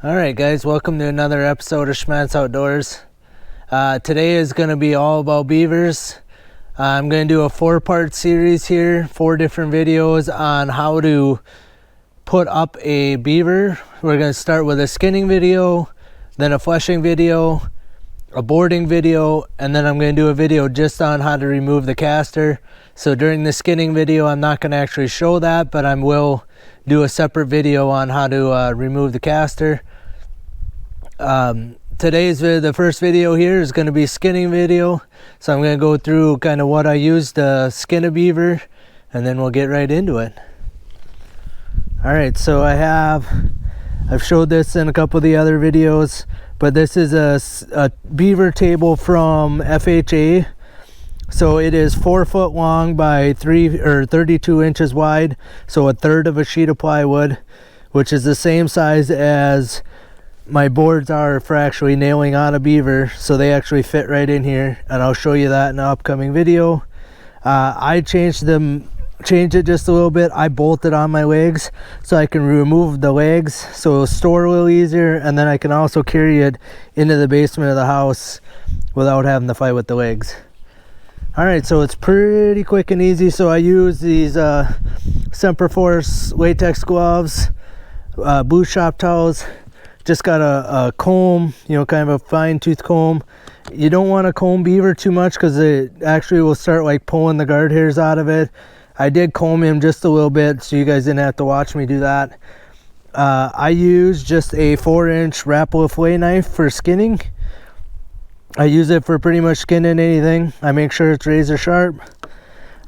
Alright guys, welcome to another episode of Schmattz Outdoors. Today is going to be all about beavers. I'm going to do a 4-part series here, 4 different videos on how to put up a beaver. We're going to start with a skinning video, then a fleshing video, a boarding video, and then I'm going to do a video just on how to remove the caster. So during the skinning video I'm not going to actually show that, but I will do a separate video on how to remove the caster. Today's the first video here is going to be a skinning video, so I'm going to go through kind of what I used to skin a beaver, and then we'll get right into it. Alright, so I've showed this in a couple of the other videos, but this is a beaver table from FHA. So it is 4 foot long by 32 inches wide, so a third of a sheet of plywood, which is the same size as my boards are for actually nailing on a beaver, so they actually fit right in here, and I'll show you that in an upcoming video. I changed it just a little bit. I bolted on my legs so I can remove the legs so it'll store a little easier, and then I can also carry it into the basement of the house without having to fight with the legs. Alright, so it's pretty quick and easy. So I use these Semperforce latex gloves, blue shop towels. Just got a comb, kind of a fine tooth comb. You don't want to comb beaver too much because it actually will start like pulling the guard hairs out of it. I did comb him just a little bit so you guys didn't have to watch me do that. I use just a 4-inch Rapala fillet knife for skinning. I use it for pretty much skinning anything. I make sure it's razor sharp.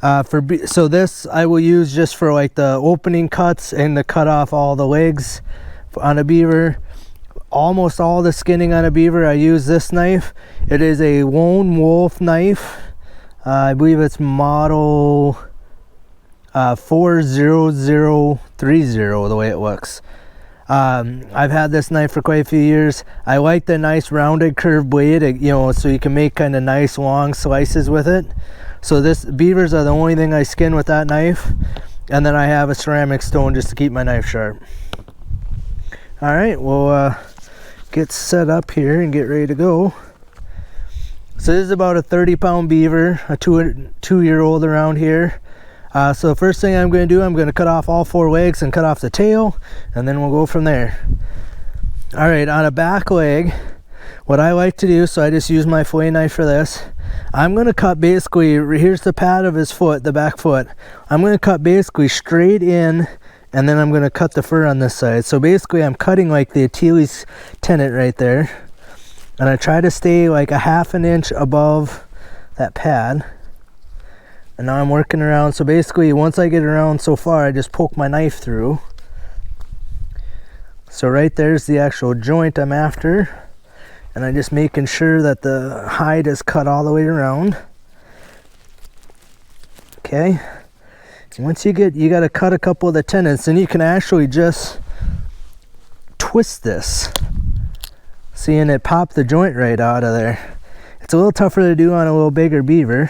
So this I will use just for like the opening cuts and to cut off all the legs on a beaver. Almost all the skinning on a beaver I use this knife. It is a Lone Wolf knife. I believe it's model 40030 the way it looks. I've had this knife for quite a few years. I like the nice rounded curved blade, so you can make kind of nice long slices with it. So beavers are the only thing I skin with that knife, and then I have a ceramic stone just to keep my knife sharp. Alright, we'll get set up here and get ready to go. So this is about a 30-pound beaver, a 2-year-old around here. So the first thing I'm going to do, I'm going to cut off all 4 legs and cut off the tail, and then we'll go from there. Alright, on a back leg, what I like to do, so I just use my fillet knife for this, I'm going to cut basically, here's the pad of his foot, the back foot. I'm going to cut basically straight in, and then I'm going to cut the fur on this side. So basically I'm cutting like the Achilles tendon right there, and I try to stay like a 1/2 inch above that pad. And now I'm working around. So basically once I get around so far, I just poke my knife through. So right there's the actual joint I'm after, and I'm just making sure that the hide is cut all the way around. Okay. Once you got to cut a couple of the tendons, then you can actually just twist this. Seeing it pop the joint right out of there. It's a little tougher to do on a little bigger beaver.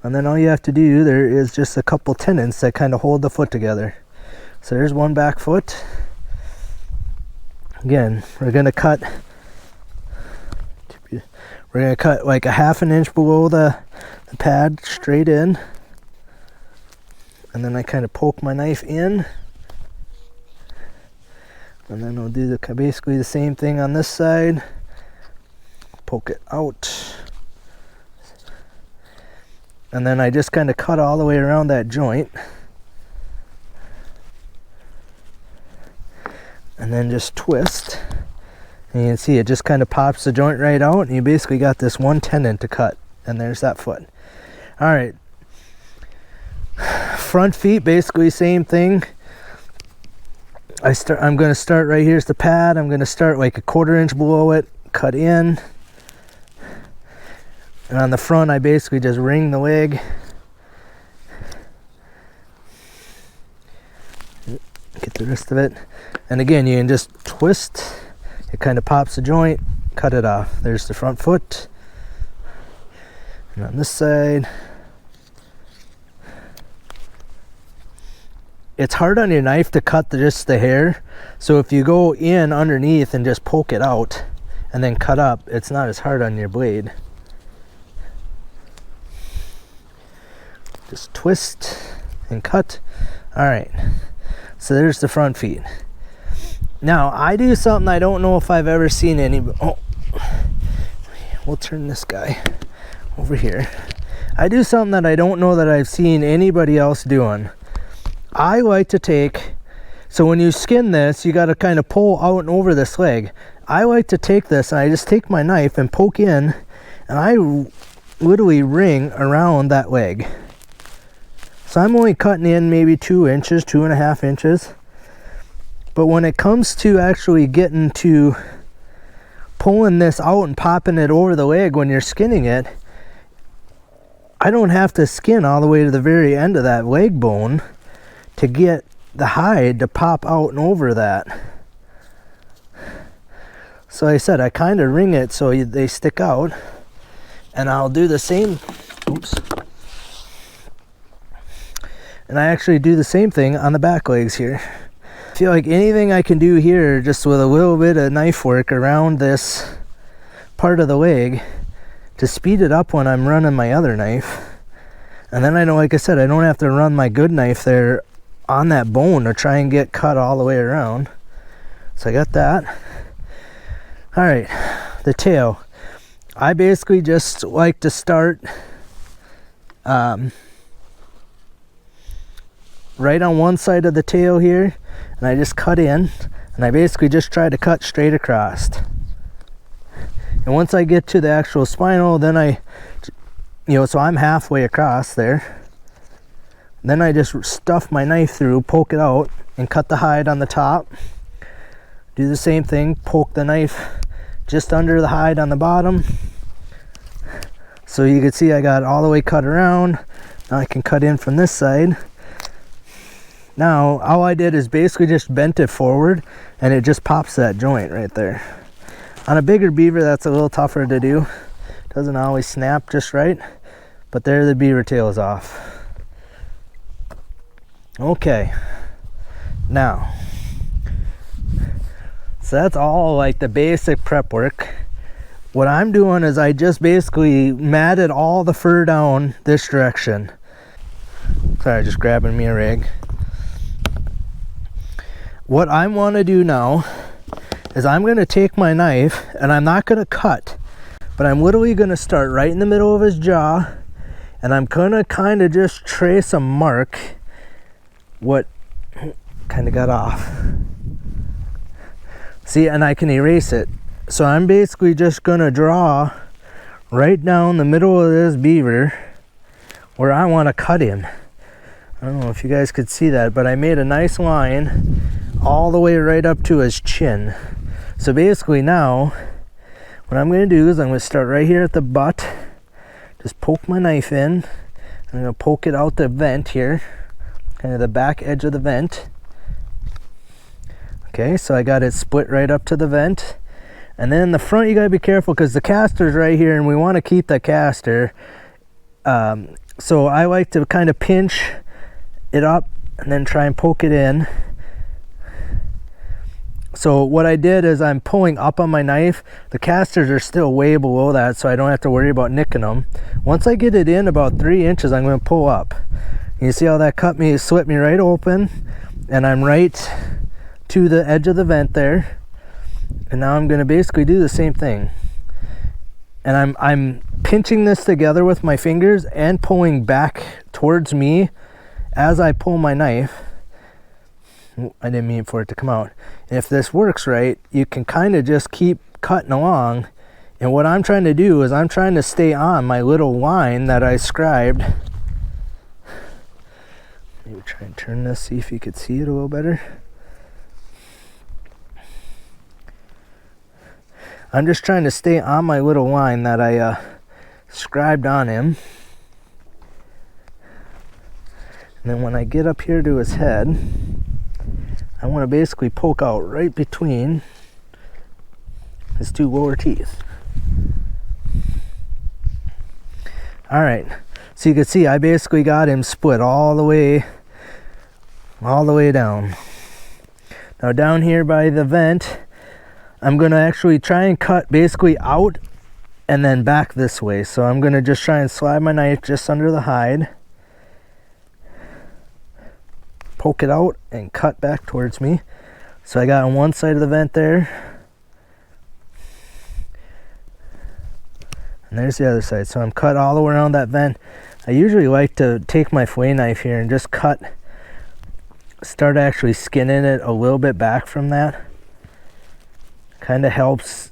And then all you have to do, there is just a couple tendons that kind of hold the foot together. So there's one back foot. Again, we're going to cut like a 1/2 inch below the pad straight in. And then I kind of poke my knife in, and then I'll do basically the same thing on this side. Poke it out, and then I just kind of cut all the way around that joint, and then just twist, and you can see it just kind of pops the joint right out, and you basically got this one tendon to cut, and there's that foot. All right. Front feet, basically same thing. I'm going to start right here's the pad. I'm going to start like a 1/4 inch below it, cut in, and on the front I basically just wring the leg. get the rest of it. And again, you can just twist. It kind of pops the joint, cut it off. There's the front foot. And on this side, it's hard on your knife to cut just the hair. So if you go in underneath and just poke it out and then cut up, it's not as hard on your blade. Just twist and cut. All right, so there's the front feet. Now I do something I don't know if I've ever seen anybody. Oh, we'll turn this guy over here. I do something that I don't know that I've seen anybody else doing. I like to take, so when you skin this, you got to kind of pull out and over this leg. I like to take this and I just take my knife and poke in, and I literally ring around that leg. So I'm only cutting in maybe 2 inches, 2.5 inches. But when it comes to actually getting to pulling this out and popping it over the leg when you're skinning it, I don't have to skin all the way to the very end of that leg bone to get the hide to pop out and over that. So I said I kind of ring it so they stick out, and I'll do the same. Oops. And I actually do the same thing on the back legs here. I feel like anything I can do here just with a little bit of knife work around this part of the leg to speed it up when I'm running my other knife. And then I know, like I said, I don't have to run my good knife there on that bone to try and get cut all the way around. So I got that. All right, the tail. I basically just like to start right on one side of the tail here, and I just cut in, and I basically just try to cut straight across. And once I get to the actual spinal, then so I'm halfway across there. Then I just stuff my knife through, poke it out, and cut the hide on the top. Do the same thing, poke the knife just under the hide on the bottom. So you can see I got all the way cut around. Now I can cut in from this side. Now, all I did is basically just bent it forward, and it just pops that joint right there. On a bigger beaver, that's a little tougher to do. Doesn't always snap just right, but there the beaver tail is off. Okay, now, so that's all like the basic prep work. What I'm doing is I just basically matted all the fur down this direction. Sorry, just grabbing me a rig. What I want to do now is I'm going to take my knife, and I'm not going to cut, but I'm literally going to start right in the middle of his jaw, and I'm going to kind of just trace a mark what kind of got off. See, and I can erase it. So I'm basically just going to draw right down the middle of this beaver where I want to cut him. I don't know if you guys could see that, but I made a nice line all the way right up to his chin. So basically now, what I'm going to do is I'm going to start right here at the butt, just poke my knife in. I'm going to poke it out the vent here, kind of the back edge of the vent. Okay, so I got it split right up to the vent. And then in the front, you got to be careful because the caster's right here, and we want to keep the caster. So I like to kind of pinch it up and then try and poke it in. So what I did is I'm pulling up on my knife. The casters are still way below that, so I don't have to worry about nicking them. Once I get it in about 3 inches, I'm going to pull up. You see how that slit me right open, and I'm right to the edge of the vent there. And now I'm going to basically do the same thing. And I'm pinching this together with my fingers and pulling back towards me as I pull my knife. I didn't mean for it to come out. And if this works right, you can kind of just keep cutting along. And what I'm trying to do is I'm trying to stay on my little line that I scribed. Maybe try and turn this, see if you could see it a little better. I'm just trying to stay on my little line that I scribed on him. And then when I get up here to his head, I want to basically poke out right between his two lower teeth. All right, so you can see I basically got him split all the way down. Now down here by the vent, I'm gonna actually try and cut basically out and then back this way. So I'm gonna just try and slide my knife just under the hide, poke it out and cut back towards me. So I got on one side of the vent there, and there's the other side. So I'm cut all the way around that vent. I usually like to take my fillet knife here and just start actually skinning it a little bit back from that. Kind of helps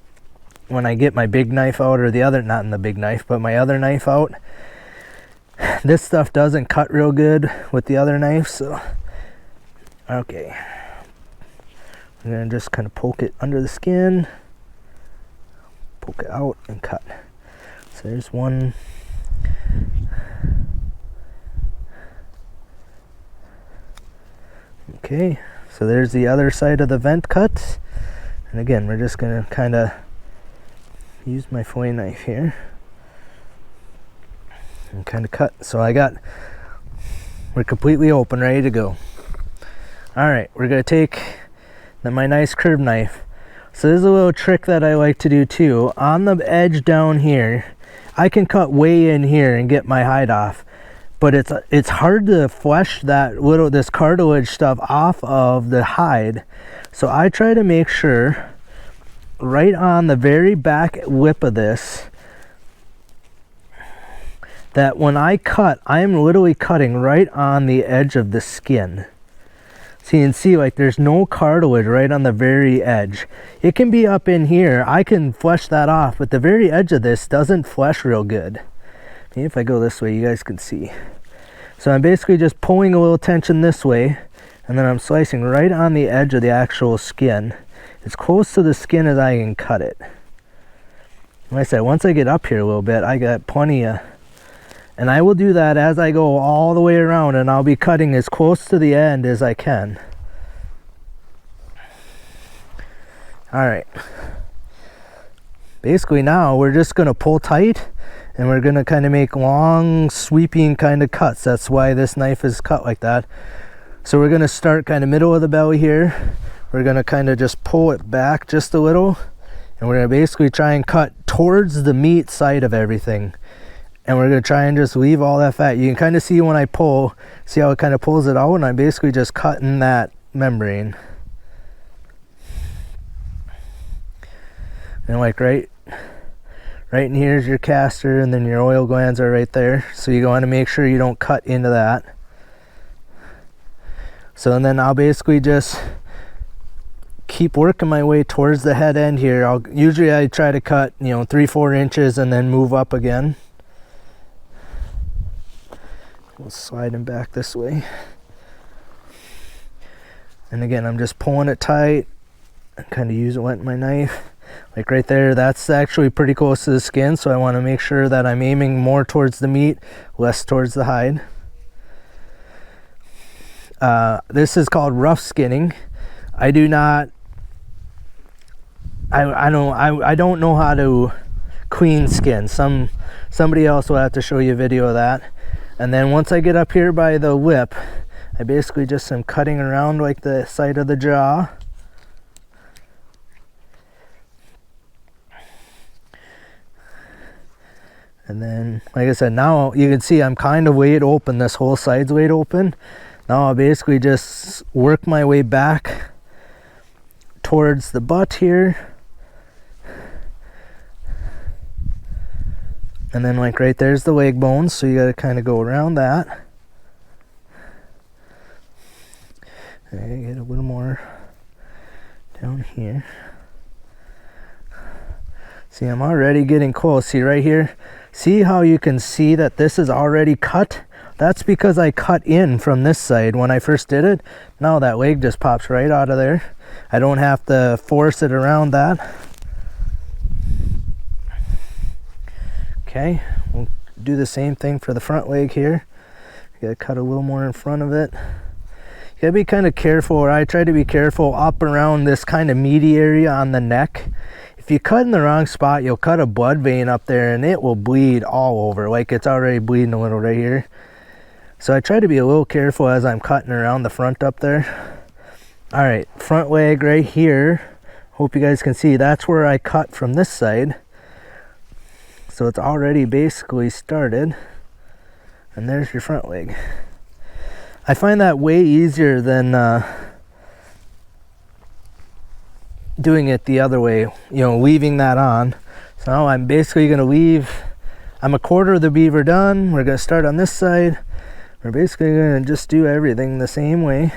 when I get my big knife out, or the other, not in the big knife, but my other knife out. This stuff doesn't cut real good with the other knife, so okay. I'm gonna just kind of poke it under the skin, poke it out and cut. So there's one. Okay, so there's the other side of the vent cut. And again, we're just gonna kind of use my fillet knife here and kind of cut. So we're completely open, ready to go. All right, we're gonna take my nice curved knife. So there's a little trick that I like to do too. On the edge down here, I can cut way in here and get my hide off. But it's hard to flesh this cartilage stuff off of the hide. So I try to make sure right on the very back lip of this that when I cut, I'm literally cutting right on the edge of the skin. So you can see like there's no cartilage right on the very edge. It can be up in here. I can flesh that off, but the very edge of this doesn't flesh real good. Maybe if I go this way, you guys can see. So I'm basically just pulling a little tension this way, and then I'm slicing right on the edge of the actual skin, as close to the skin as I can cut it. Like I said, once I get up here a little bit, I got plenty of, and I will do that as I go all the way around, and I'll be cutting as close to the end as I can. All right. Basically now we're just gonna pull tight, and we're gonna kind of make long sweeping kind of cuts. That's why this knife is cut like that. So we're gonna start kind of middle of the belly here. We're gonna kind of just pull it back just a little, and we're gonna basically try and cut towards the meat side of everything. And we're gonna try and just leave all that fat. You can kind of see when I pull, see how it kind of pulls it out, and I'm basically just cutting that membrane. And like right in here is your castor, and then your oil glands are right there. So you want to make sure you don't cut into that. So and then I'll basically just keep working my way towards the head end here. Usually I try to cut, 3-4 inches and then move up again. We'll slide him back this way. And again, I'm just pulling it tight and kind of using my knife. Like right there, that's actually pretty close to the skin, so I want to make sure that I'm aiming more towards the meat, less towards the hide. This is called rough skinning. I don't know how to clean skin. Somebody else will have to show you a video of that. And then once I get up here by the lip, I basically just am cutting around like the side of the jaw. And then, like I said, now you can see I'm kind of wide open. This whole side's wide open. Now I'll basically just work my way back towards the butt here. And then like right there's the leg bones, so you got to kind of go around that. Okay, get a little more down here. See, I'm already getting close. See right here? See how you can see that this is already cut? That's because I cut in from this side when I first did it. Now that leg just pops right out of there. I don't have to force it around that. Okay, we'll do the same thing for the front leg here. You gotta cut a little more in front of it. gotta be kind of careful, or I try to be careful up around this kind of meaty area on the neck. If you cut in the wrong spot, you'll cut a blood vein up there and it will bleed all over. Like it's already bleeding a little right here. So I try to be a little careful as I'm cutting around the front up there. All right, front leg right here. Hope you guys can see, that's where I cut from this side. So it's already basically started. And there's your front leg. I find that way easier than doing it the other way, leaving that on. So now I'm basically going to leave, I'm a quarter of the beaver done. We're going to start on this side. We're basically going to just do everything the same way.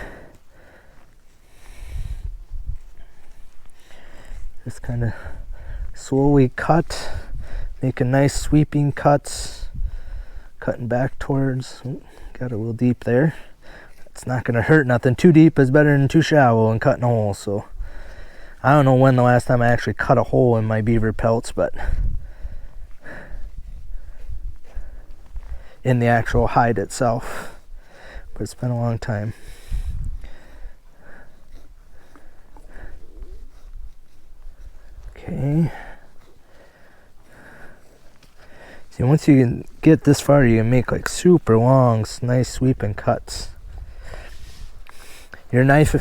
Just kind of slowly cut, making nice sweeping cuts, cutting back towards, got a little deep there. It's not going to hurt nothing. Too deep is better than too shallow in cutting a hole. So I don't know when the last time I actually cut a hole in my beaver pelts, but in the actual hide itself. But it's been a long time. Okay. See, once you can get this far, you can make like super long, nice sweeping cuts. Your knife,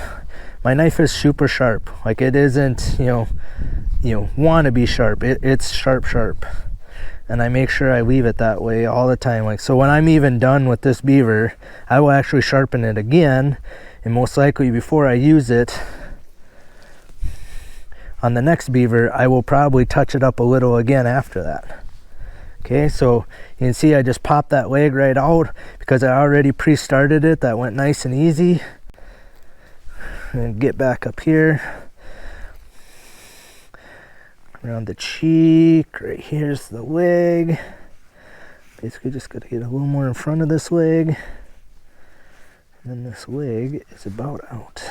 my knife is super sharp. Like it isn't, want to be sharp. It's sharp. And I make sure I leave it that way all the time. Like, so when I'm even done with this beaver, I will actually sharpen it again. And most likely before I use it on the next beaver, I will probably touch it up a little again after that. Okay, so you can see I just popped that leg right out because I already pre-started it. That went nice and easy. And get back up here. Around the cheek, right here's the leg. Basically just got to get a little more in front of this leg. And then this leg is about out.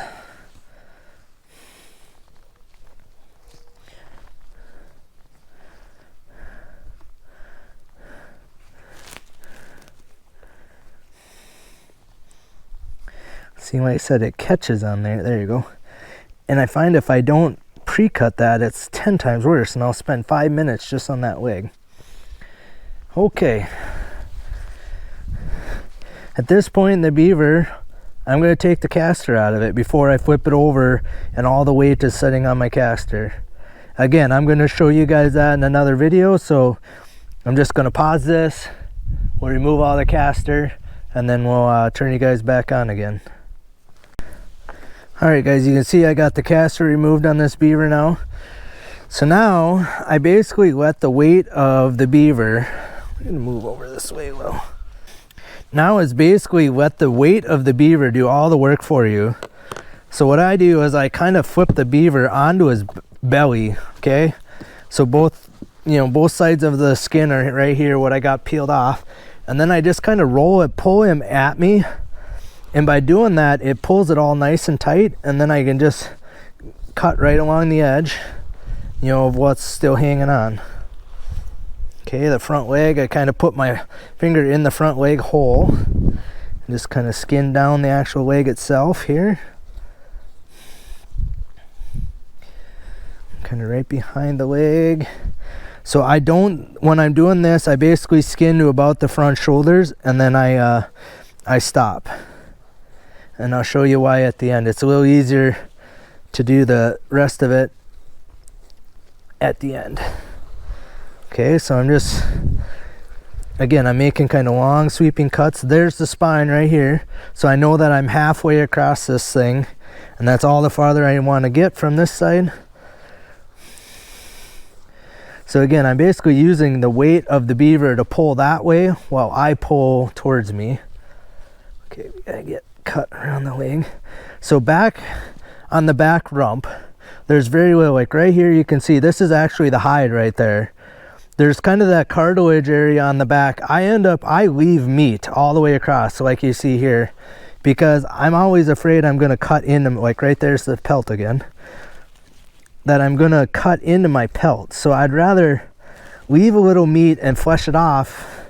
See, like I said, it catches on there. There you go. And I find if I don't pre-cut that, it's 10 times worse, and I'll spend 5 minutes just on that leg. Okay. At this point in the beaver, I'm going to take the caster out of it before I flip it over and all the weight is sitting on my caster. Again, I'm going to show you guys that in another video, so I'm just going to pause this. We'll remove all the caster, and then we'll turn you guys back on again. Alright guys, you can see I got the caster removed on this beaver now. So now I basically let the weight of the beaver, I'm going to move over this way a little. Now it's basically let the weight of the beaver do all the work for you. So what I do is I kind of flip the beaver onto his belly, okay? So both sides of the skin are right here, what I got peeled off. And then I just kind of pull him at me. And by doing that, it pulls it all nice and tight, and then I can just cut right along the edge, of what's still hanging on. Okay, the front leg, I kind of put my finger in the front leg hole, and just kind of skin down the actual leg itself here. Kind of right behind the leg. So when I'm doing this, I basically skin to about the front shoulders, and then I stop. And I'll show you why at the end. It's a little easier to do the rest of it at the end. Okay, so I'm making kind of long sweeping cuts. There's the spine right here. So I know that I'm halfway across this thing, and that's all the farther I want to get from this side. So again, I'm basically using the weight of the beaver to pull that way while I pull towards me. Okay, we gotta get cut around the leg. So back on the back rump, there's very little, like right here you can see this is actually the hide right there. There's kind of that cartilage area on the back. I leave meat all the way across, so like you see here, because I'm always afraid I'm going to cut into, like right there's the pelt again, that I'm going to cut into my pelt. So I'd rather leave a little meat and flesh it off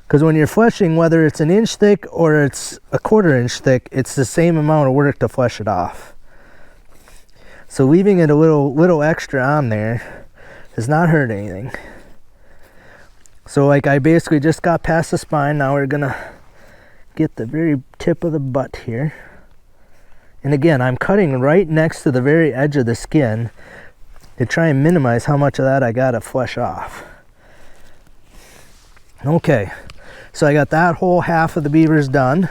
Because when you're fleshing, whether it's an inch thick or it's a 1/4 inch thick, it's the same amount of work to flesh it off. So leaving it a little extra on there does not hurt anything. So like I basically just got past the spine. Now we're gonna get the very tip of the butt here. And again, I'm cutting right next to the very edge of the skin to try and minimize how much of that I gotta flesh off. Okay, so I got that whole half of the beavers done.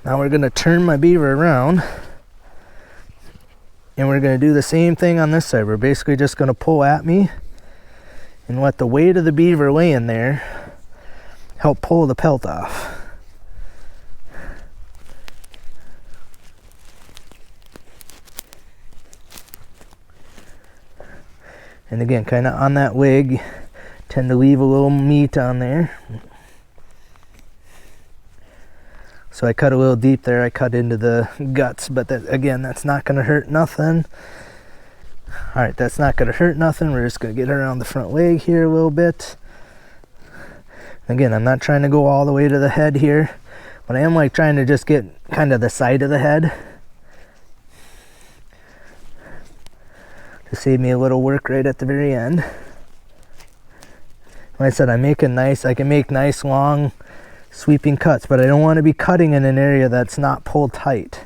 Now we're gonna turn my beaver around and we're gonna do the same thing on this side. We're basically just gonna pull at me and let the weight of the beaver lay in there help pull the pelt off. And again, kind of on that leg, tend to leave a little meat on there. So I cut a little deep there. I cut into the guts, but that, again, that's not going to hurt nothing. All right, that's not going to hurt nothing. We're just going to get around the front leg here a little bit. Again, I'm not trying to go all the way to the head here, but I am like trying to just get kind of the side of the head to save me a little work right at the very end. Like I said, I can make nice long sweeping cuts, but I don't want to be cutting in an area that's not pulled tight.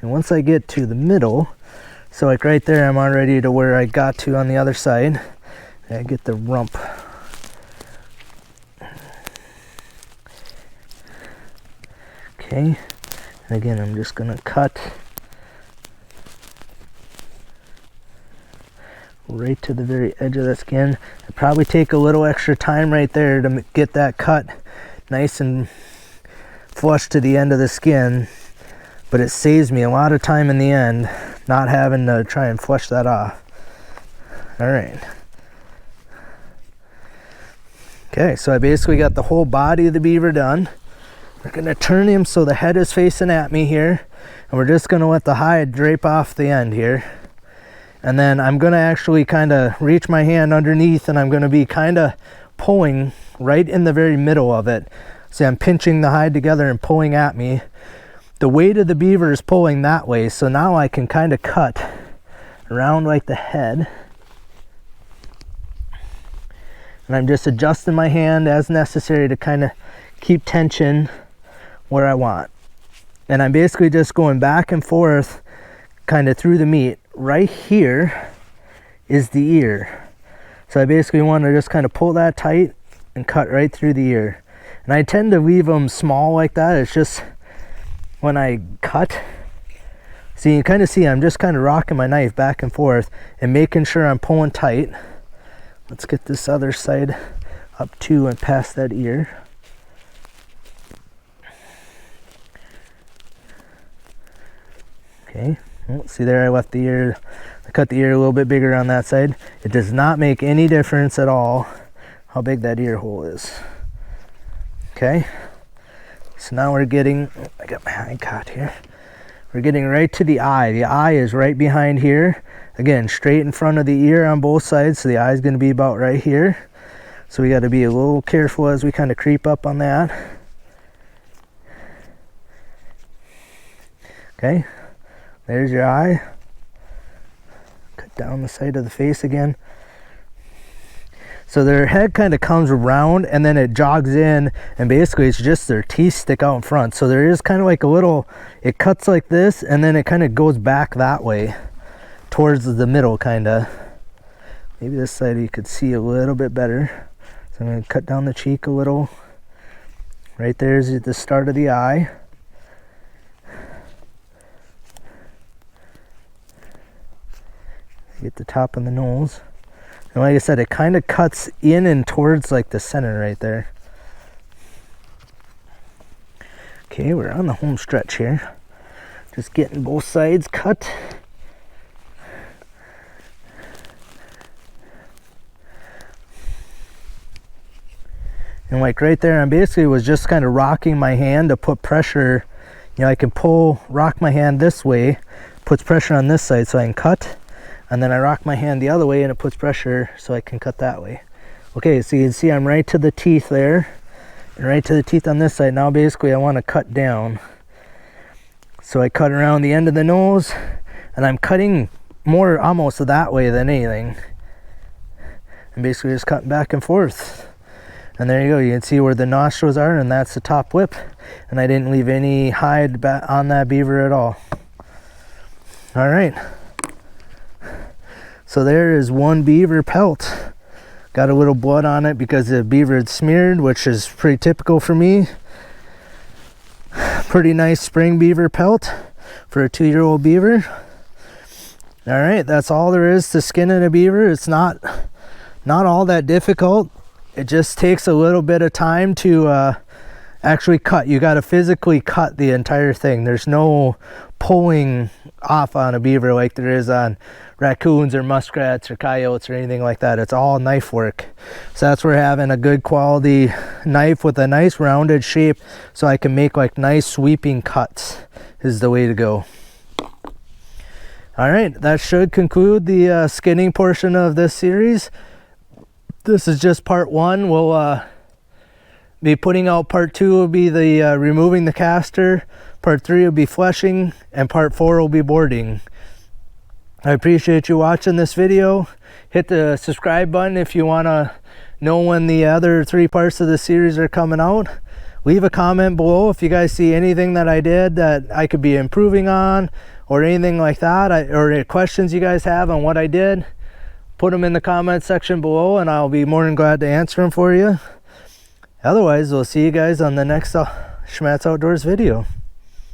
And once I get to the middle, so like right there, I'm already to where I got to on the other side. I get the rump. Okay. And again, I'm just going to cut right to the very edge of the skin. I probably take a little extra time right there to get that cut nice and flush to the end of the skin, but it saves me a lot of time in the end not having to try and flush that off. All right. Okay, so I basically got the whole body of the beaver done. We're going to turn him so the head is facing at me here, and we're just going to let the hide drape off the end here. And then I'm going to actually kind of reach my hand underneath, and I'm going to be kind of pulling right in the very middle of it. See, I'm pinching the hide together and pulling at me. The weight of the beaver is pulling that way, so now I can kind of cut around like the head. And I'm just adjusting my hand as necessary to kind of keep tension where I want. And I'm basically just going back and forth kind of through the meat. Right here is the ear. So I basically want to just kind of pull that tight and cut right through the ear. And I tend to leave them small like that. It's just when I cut, so you can kind of see I'm just kind of rocking my knife back and forth and making sure I'm pulling tight. Let's get this other side up to and past that ear. Okay, well, see there, I left the ear, I cut the ear a little bit bigger on that side. It does not make any difference at all how big that ear hole is. Okay, so now we're getting, I got my hand caught here. We're getting right to the eye. The eye is right behind here. Again, straight in front of the ear on both sides, so the eye is going to be about right here. So we got to be a little careful as we kind of creep up on that. Okay. There's your eye. Cut down the side of the face again. So their head kind of comes around and then it jogs in, and basically it's just their teeth stick out in front. So there is kind of like a little, it cuts like this and then it kind of goes back that way towards the middle kind of. Maybe this side you could see a little bit better. So I'm going to cut down the cheek a little. Right there's the start of the eye. Get the top of the nose. And like I said, it kind of cuts in and towards like the center right there. Okay, we're on the home stretch here. Just getting both sides cut. And like right there, I basically was just kind of rocking my hand to put pressure. You know, I can rock my hand this way, puts pressure on this side so I can cut. and then I rock my hand the other way and it puts pressure so I can cut that way. Okay, so you can see I'm right to the teeth there, and right to the teeth on this side. Now basically I want to cut down. So I cut around the end of the nose, and I'm cutting more almost that way than anything. And basically just cutting back and forth. And there you go, you can see where the nostrils are, and that's the top lip. And I didn't leave any hide on that beaver at all. All right. So there is one beaver pelt. Got a little blood on it because the beaver had smeared, which is pretty typical for me. Pretty nice spring beaver pelt for a 2-year-old beaver. All right, that's all there is to skinning a beaver. It's not all that difficult. It just takes a little bit of time to actually cut. You got to physically cut the entire thing. There's no pulling off on a beaver like there is on raccoons or muskrats or coyotes or anything like that. It's all knife work. So that's where having a good quality knife with a nice rounded shape so I can make like nice sweeping cuts is the way to go. All right, that should conclude the skinning portion of this series. This is just part 1. We'll be putting out part 2 will be the removing the caster, part 3 will be fleshing, and part 4 will be boarding. I appreciate you watching this video. Hit the subscribe button if you want to know when the other 3 parts of the series are coming out. Leave a comment below if you guys see anything that I did that I could be improving on, or anything like that, or questions you guys have on what I did. Put them in the comment section below, and I'll be more than glad to answer them for you. Otherwise, we'll see you guys on the next Schmattz Outdoors video.